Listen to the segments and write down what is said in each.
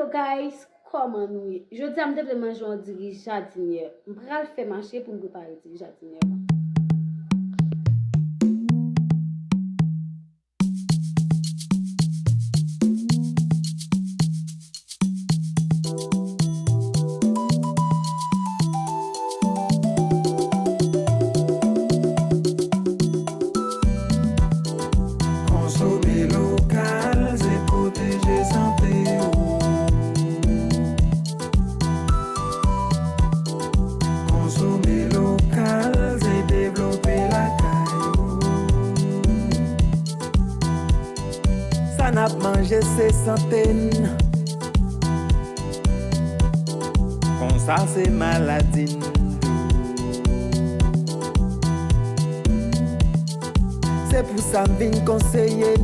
Hello guys, comment nous? Je dis à me manger un dirige jardinier. Je vais faire marcher pour me préparer le dirige jardinier. Consommer local, c'est protéger santé. Consommer local, c'est développer la caillou. Ça n'a pas mangé ses centaines. Comme ça c'est maladie. C'est pour ça que je viens conseiller.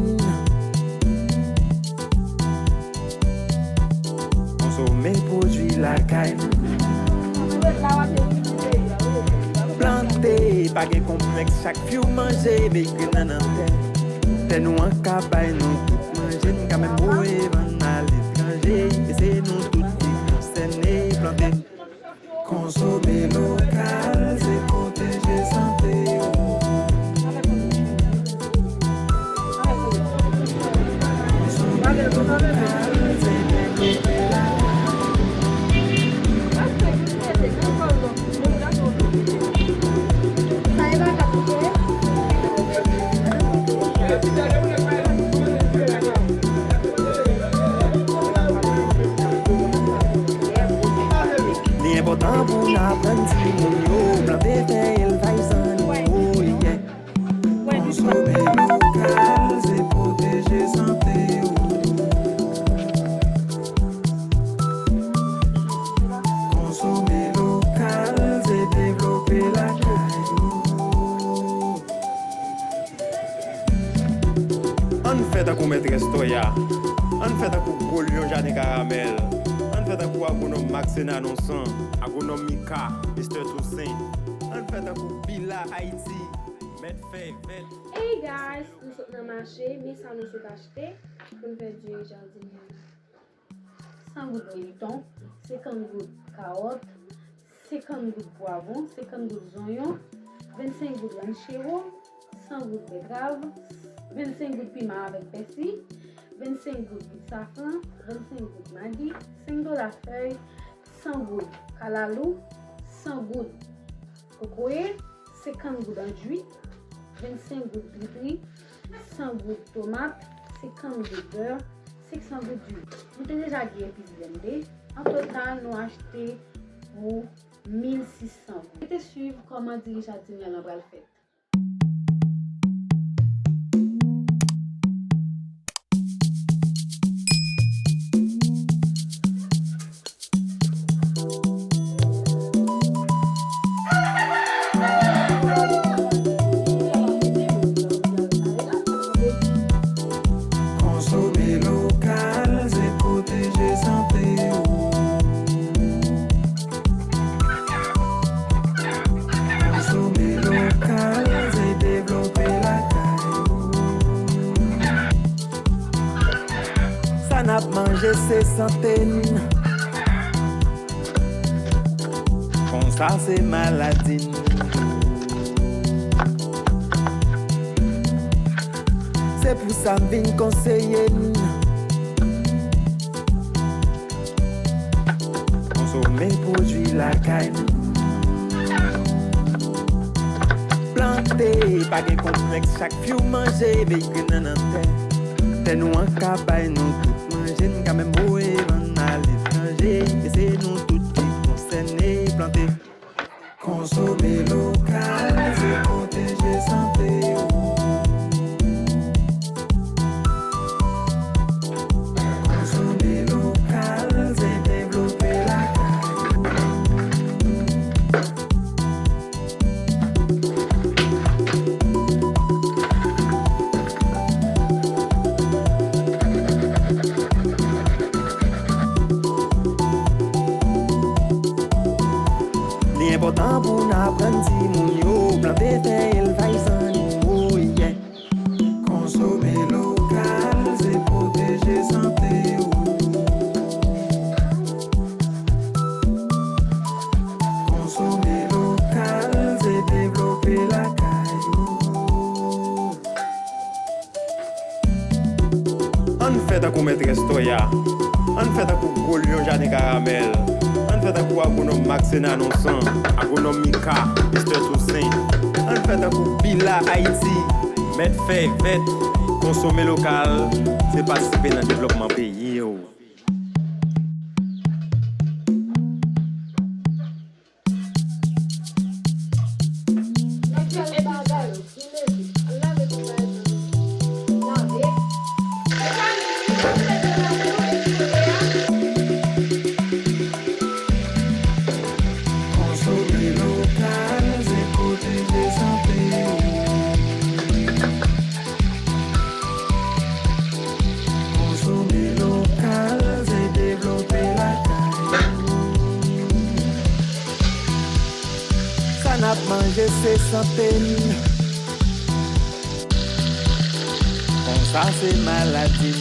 Consommer produits la caille. Planter, pas de complexe, chaque fiou manger, véhicule dans la terre. T'es nous en cabane, nous tous manger, nous quand même mourir, on a l'étranger. Et c'est nous tous qui concernés, planter. Consommer local, c'est protéger santé. L'important pour l'apprendre, c'est planter terre, il va y s'en consommer local, c'est protéger santé. Consommer local, c'est développer la caillou. On fait un coup maîtresse Toya, on fait un coup Golion Jardin Caramel, on fait un coup agronome Maxena Nonsan, agronome Mika, Mr. Toussaint, on fait un coup Bila Haïti, Mettre fait, Hey guys, nous sommes dans le marché, mais ça nous sommes acheté pour nous faire du jardinier. 100 gouttes de mouton, 50 gouttes de carottes, 50 gouttes de poivron, 50 gouttes d'oignon, 25 gouttes de ranchero, 100 gouttes de betterave, 25 gouttes de piment avec persil, 25 gouttes de safran, 25 gouttes de maggi, 5 dollars la feuille, 100 gouttes de calalou, 100 gouttes de cocoyer, 50 gouttes d'enduit, 25 gouttes de riz, 100 gouttes de tomates, 50 gouttes de beurre, 600 gouttes d'huile. Nous avons déjà dit blender. En total, nous avons acheté pour 1600. Vous suivre comment diriger jardinier dans le fait. consommer local, c'est protéger santé. Consommer local, c'est développer la caillou. Ça n'a pas mangé ses centaines. Comme ça c'est maladie. C'est pour ça que je viens conseiller. Consommer produits la caille. Planter, pas de complexe, chaque fiou manger, véhicule dans la terre. T'es nous en cabane, nous tous manger, nous quand même mourir, on a l'étranger. Et c'est nous tous qui concernés, planter. Consommer local, c'est protéger santé. Consommer local, c'est développer la caillou. L'important pour nous apprendre, fait un coup maîtresse Toya. On fait un coup gros lion jardin caramel. On fait un coup agronome Maxena Nonsan. Agronome Mika, Mr. Toussaint. On fait un coup Bila Haïti. Mettre fait, vête, consommer local. C'est participer dans le développement pays. Yo. Manger c'est santé. Comme ça c'est maladie.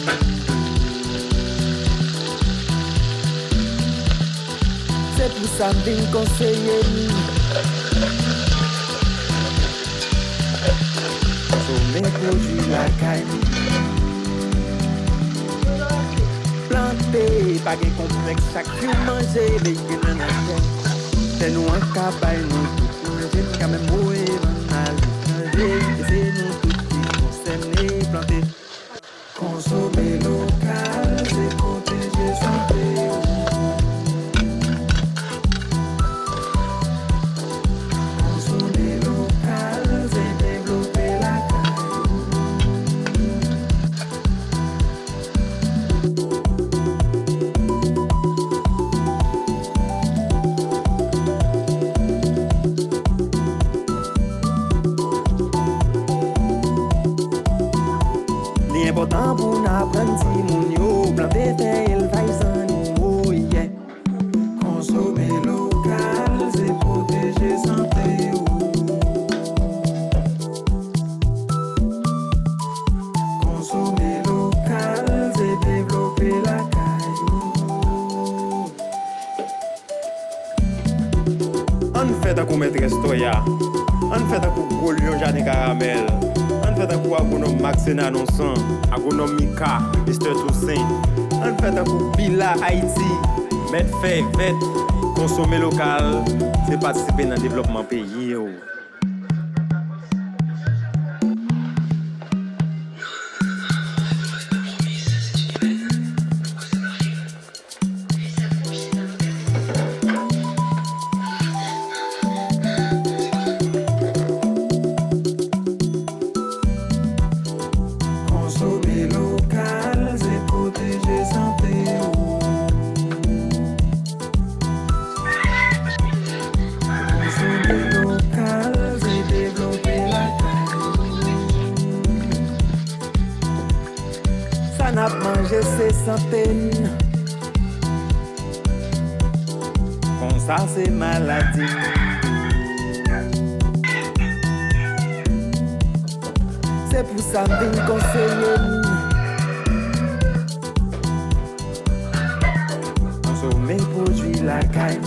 C'est pour ça que je conseiller. Consommer produits la caille. Planter, pas de complexe. Chaque jour manger les graines en terre. C'est nous un cabaye nous. J'ai quand même moué à l'étranger. Et c'est nous tous qui concernés planter. Consommer local, c'est protéger santé. Consommer local, c'est développer la important pour nous apprendre si mon yo planter terre élevage animaux yeah. Consommer local c'est protéger santé. Consommer local c'est développer la caillou. On fait un coup maîtresse Toya. On fait un coup gros lion jardin caramel. On fait un coup agronome Maxena Nonsan. Agronome Mika, Mr. Toussaint. On fait un coup Bila Haïti. Mettre fait, vête, consommer local. C'est participer dans le développement pays. Yo. N'a manger c'est santé. Comme ça c'est maladie. C'est pour ça que je conseille. Consommer produits la caille.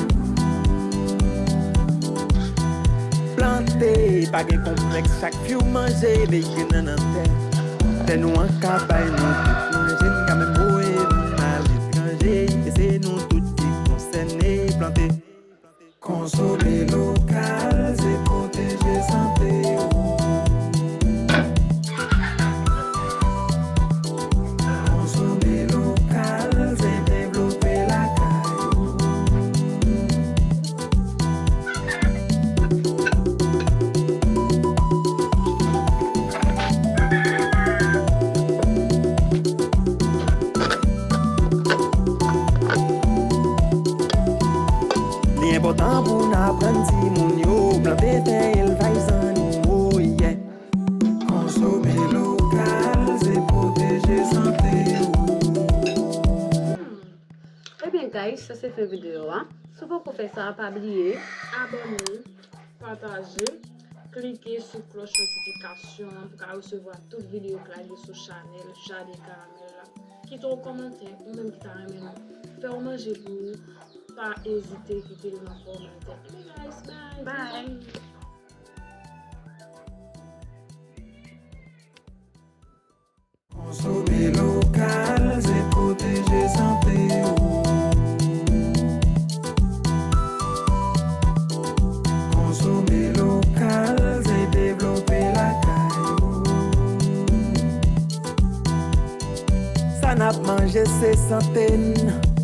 Planter, pas de complexe. Chaque jour manger les graines en terre. C'est nous un cabaye nous. J'ai quand même moué à l'étranger. Et c'est nous tous qui concernés planter. Consommer local, c'est protéger santé. Consommer local, c'est développer la caillou. Important pour nous apprendre si mon yo planter terre élevage animaux yeah. Consommer local c'est protéger santé. Eh bien guys, ça c'est fait vidéo hein. Si vous pouvez faire ça, pas oublier Abonnez, partagez, cliquez sur cloche notification pour recevoir toutes les vidéos qui sont sur la chaîne Jardin Caramel. Quittez un commentaire ou même quittez un mail. Faites manger pour vous. Pas hésiter à quitter les commentaires. Bye. bye. Consommer local n'a mangé ses centaines.